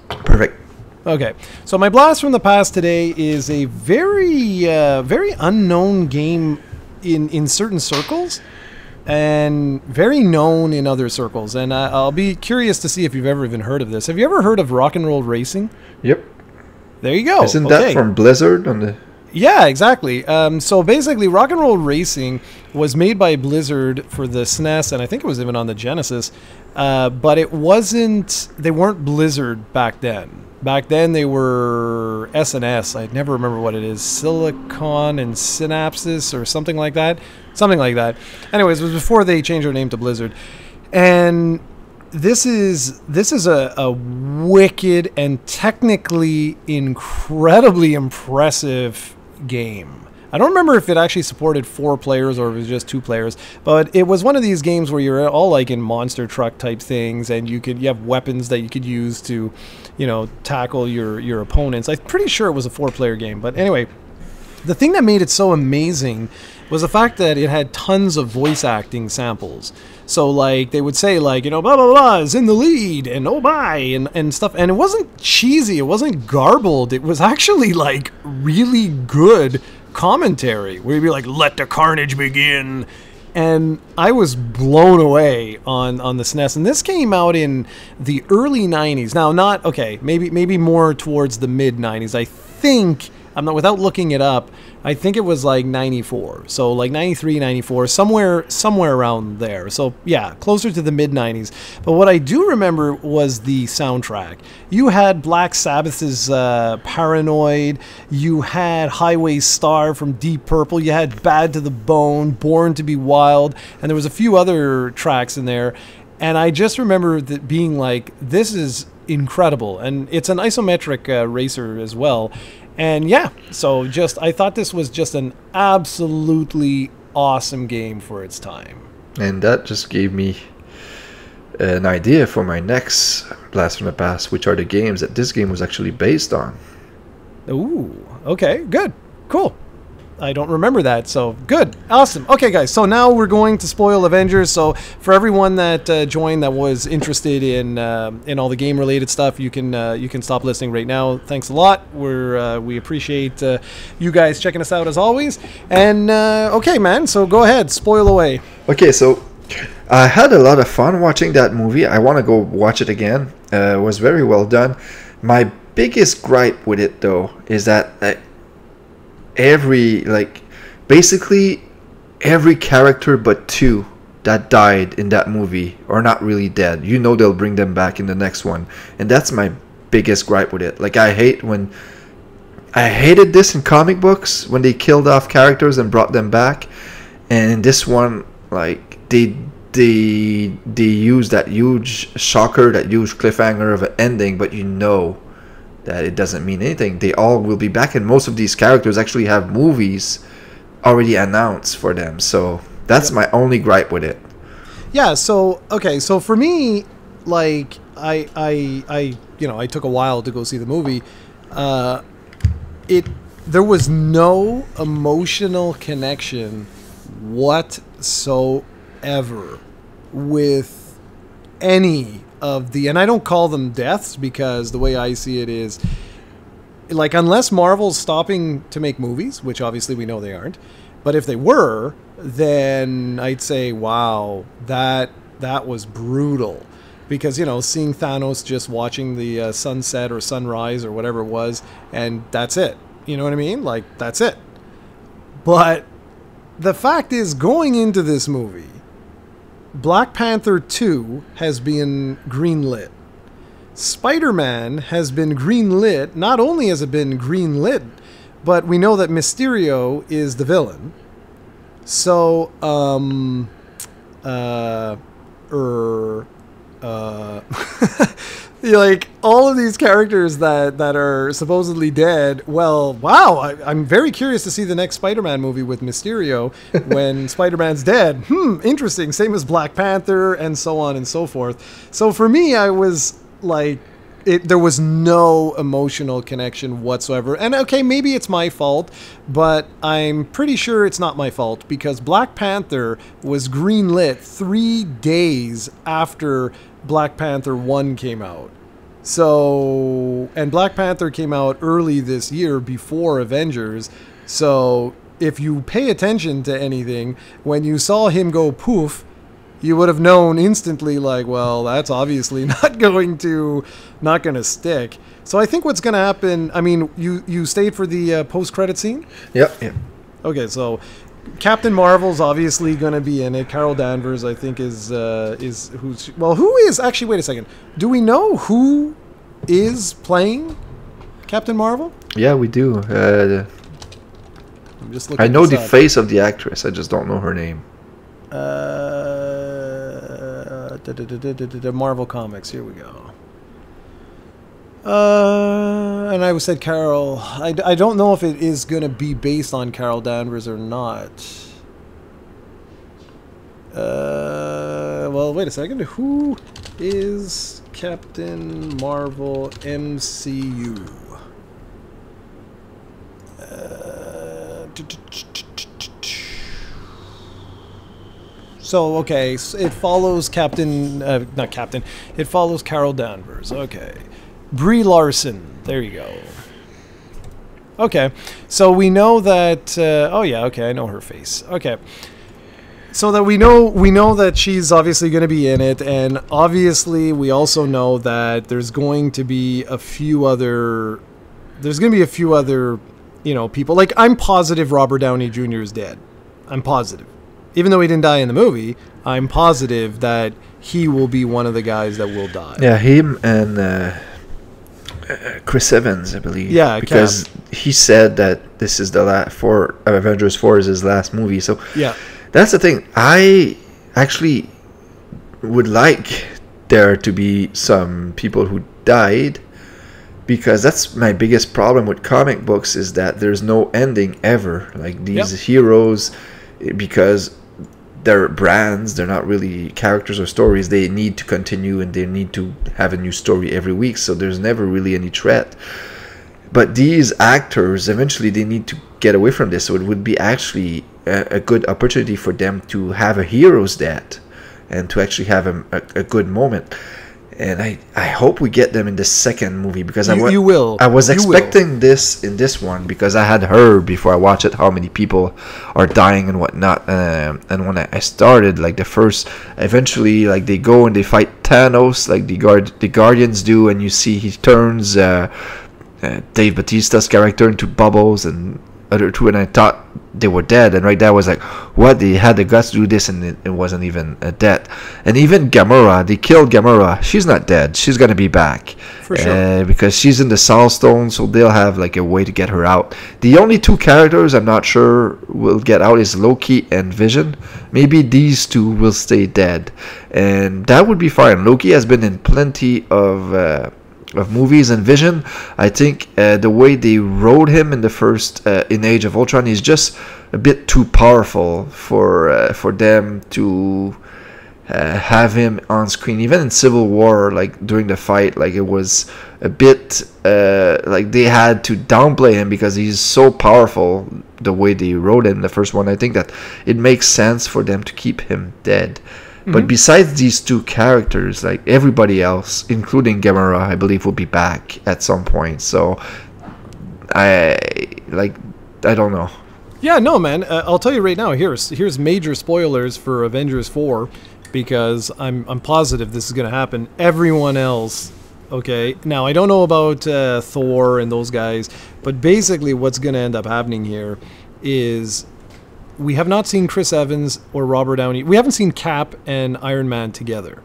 Perfect. Okay. So my blast from the past today is a very, very unknown game in certain circles. And very known in other circles. And I'll be curious to see if you've ever even heard of this. Have you ever heard of Rock and Roll Racing? Yep. There you go. Isn't that from Blizzard on the Yeah, exactly. So basically, Rock and Roll Racing was made by Blizzard for the SNES, and I think it was even on the Genesis. But it wasn't. They weren't Blizzard back then. Back then, they were SNS. I never remember what it is. Silicon and Synapses or something like that. Something like that. Anyways, it was before they changed their name to Blizzard. And this is a wicked and technically incredibly impressive game. I don't remember if it actually supported 4 players or if it was just 2 players, but it was one of these games where you're all like in monster truck type things, and you have weapons that you could use to, tackle your opponents. I'm pretty sure it was a 4-player game, but anyway, the thing that made it so amazing was the fact that it had tons of voice acting samples. So, like, they would say, like, blah, blah, blah is in the lead, and oh, bye, and stuff. And it wasn't cheesy. It wasn't garbled. It was actually, like, really good commentary, where you'd be like, let the carnage begin. And I was blown away on the SNES. And this came out in the early 90s. Now, not, okay, maybe more towards the mid-90s. I think, without looking it up, I think it was like 94. So like 93, 94, somewhere around there. So yeah, closer to the mid-90s. But what I do remember was the soundtrack. You had Black Sabbath's Paranoid. You had Highway Star from Deep Purple. You had Bad to the Bone, Born to be Wild. And there was a few other tracks in there. And I just remember that being like, this is incredible. And it's an isometric racer as well. And yeah, so I thought this was just an absolutely awesome game for its time. And that just gave me an idea for my next Blast from the Past, which are the games that this game was actually based on. Ooh, okay, good, cool. I don't remember that, so good, awesome. Okay, guys, so now we're going to spoil Avengers. So for everyone that joined that was interested in all the game-related stuff, you can stop listening right now. Thanks a lot. We appreciate you guys checking us out as always. And okay, man, so go ahead, spoil away. Okay, so I had a lot of fun watching that movie. I want to go watch it again. It was very well done. My biggest gripe with it, though, is that basically every character but 2 that died in that movie are not really dead. They'll bring them back in the next one, and that's my biggest gripe with it. Like, I hated this in comic books when they killed off characters and brought them back, and in this one, like, they use that huge shocker, that huge cliffhanger of an ending, but that it doesn't mean anything. They all will be back, and most of these characters actually have movies already announced for them. So that's my only gripe with it. Yeah. So okay. So for me, like I took a while to go see the movie. There was no emotional connection whatsoever with any of the, and I don't call them deaths, because the way I see it is, like, unless Marvel's stopping to make movies, which obviously we know they aren't, but if they were, then I'd say, wow, that was brutal. Because, seeing Thanos just watching the sunset or sunrise or whatever it was, and that's it. You know what I mean? Like, that's it. But the fact is, going into this movie, Black Panther 2 has been greenlit. Spider-Man has been greenlit. Not only has it been greenlit, but we know that Mysterio is the villain. So, like, all of these characters that are supposedly dead, well, wow, I'm very curious to see the next Spider-Man movie with Mysterio when Spider-Man's dead. Interesting. Same as Black Panther, and so on and so forth. So for me, I was like, there was no emotional connection whatsoever. And okay, maybe it's my fault, but I'm pretty sure it's not my fault, because Black Panther was greenlit 3 days after Black Panther 1 came out. So, and Black Panther came out early this year before Avengers. So if you pay attention to anything, when you saw him go poof, you would have known instantly, like, well, that's obviously not going to stick. So I think what's going to happen, I mean, you stayed for the post-credit scene? Yep. Yeah. Okay, so Captain Marvel's obviously going to be in it. Carol Danvers, I think, is who's... Well, who is... Actually, wait a second. Do we know who is playing Captain Marvel? Yeah, we do. I'm just looking I know the face of the actress. I just don't know her name. Marvel Comics. Here we go. And I said Carol. I don't know if it is going to be based on Carol Danvers or not. Well, wait a second. Who is Captain Marvel MCU? So, okay, it follows it follows Carol Danvers. Okay. Brie Larson. There you go. Okay. So we know that, oh yeah, okay, I know her face. Okay. So that we know that she's obviously going to be in it, and obviously we also know that there's going to be a few other, you know, people. Like, I'm positive Robert Downey Jr. is dead. I'm positive. Even though he didn't die in the movie, I'm positive that he will be one of the guys that will die. Yeah, him and Chris Evans, I believe. Yeah, because he said that this is the last for Avengers 4 is his last movie. So yeah, that's the thing. I actually would like there to be some people who died, because that's my biggest problem with comic books, is that there's no ending ever. Like these heroes, because they're brands, they're not really characters or stories, they need to continue and they need to have a new story every week, so there's never really any threat. But these actors, eventually they need to get away from this, so it would be actually a good opportunity for them to have a hero's death and to actually have a good moment. And I hope we get them in the second movie, because you will. I was expecting this in this one, because I had heard before I watched it how many people are dying and whatnot. And when I started, like the first, eventually, like they go and they fight Thanos, like the Guardians do, and you see he turns Dave Bautista's character into bubbles and other two, and I thought they were dead, and right there I was like, what, they had the guts to do this, and it wasn't even a death. And even Gamora, they killed Gamora, she's not dead, she's gonna be back for sure, because she's in the Soul Stone, so they'll have like a way to get her out. The only two characters I'm not sure will get out is Loki and Vision. Maybe these two will stay dead, and that would be fine. Loki has been in plenty of movies, and Vision, I think the way they wrote him in the first in Age of Ultron, he's just a bit too powerful for them to have him on screen. Even in Civil War, like during the fight, like it was a bit like they had to downplay him because he's so powerful. The way they wrote him in the first one, I think that it makes sense for them to keep him dead. But besides these two characters, like everybody else, including Gamora, I believe will be back at some point. So I don't know. Yeah, no, man. I'll tell you right now. Here's major spoilers for Avengers 4, because I'm positive this is going to happen. Everyone else, okay. Now I don't know about Thor and those guys, but basically what's going to end up happening here is, we have not seen Chris Evans or Robert Downey. We haven't seen Cap and Iron Man together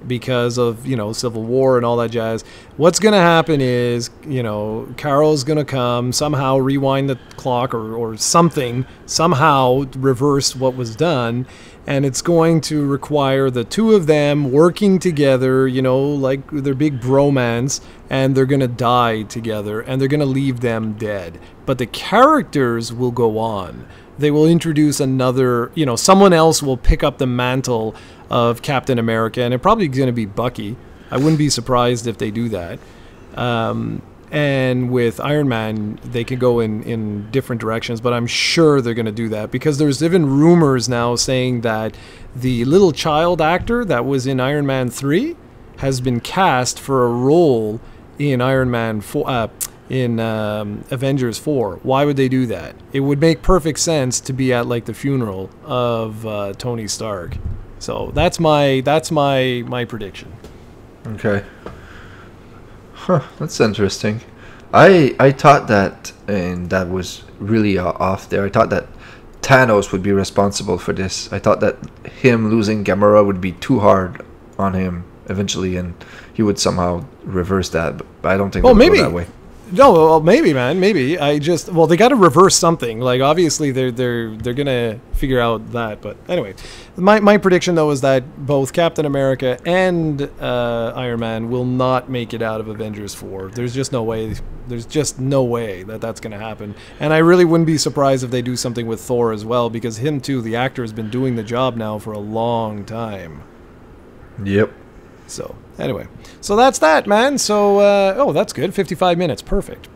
because of, you know, Civil War and all that jazz. What's going to happen is, you know, Carol's going to come, somehow rewind the clock or something, somehow reverse what was done, and it's going to require the two of them working together, you know, like their big bromance, and they're going to die together, and they're going to leave them dead. But the characters will go on. They will introduce another, you know, someone else will pick up the mantle of Captain America, and it's probably going to be Bucky. I wouldn't be surprised if they do that. And with Iron Man, they could go in different directions, but I'm sure they're going to do that, because there's even rumors now saying that the little child actor that was in Iron Man 3 has been cast for a role in Iron Man 4, in Avengers 4. Why would they do that? It would make perfect sense to be at like the funeral of Tony Stark. So that's my prediction. Okay. Huh, that's interesting. I thought that, and that was really off there. I thought that Thanos would be responsible for this. I thought that him losing Gamora would be too hard on him eventually, and he would somehow reverse that. But I don't think they'll go that way. No, well, maybe, man, maybe. They got to reverse something. Like, obviously, they're gonna figure out that. But anyway, my prediction though is that both Captain America and Iron Man will not make it out of Avengers 4. There's just no way. There's just no way that that's gonna happen. And I really wouldn't be surprised if they do something with Thor as well, because him too, the actor, has been doing the job now for a long time. Yep. So, anyway. So that's that, man. So, oh, that's good. 55 minutes. Perfect.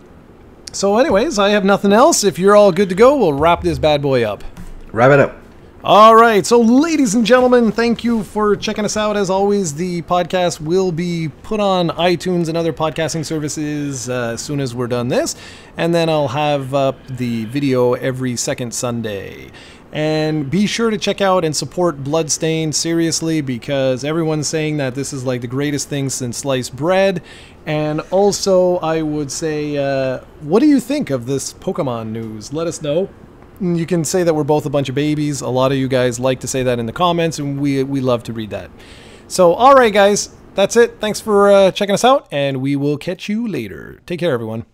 So anyways, I have nothing else. If you're all good to go, we'll wrap this bad boy up. Wrap it up. All right. So, ladies and gentlemen, thank you for checking us out. As always, the podcast will be put on iTunes and other podcasting services as soon as we're done this. And then I'll have up the video every second Sunday. And be sure to check out and support Bloodstained, seriously, because everyone's saying that this is like the greatest thing since sliced bread. And also, I would say, what do you think of this Pokemon news? Let us know. You can say that we're both a bunch of babies. A lot of you guys like to say that in the comments, and we love to read that. So, all right, guys, that's it. Thanks for checking us out, and we will catch you later. Take care, everyone.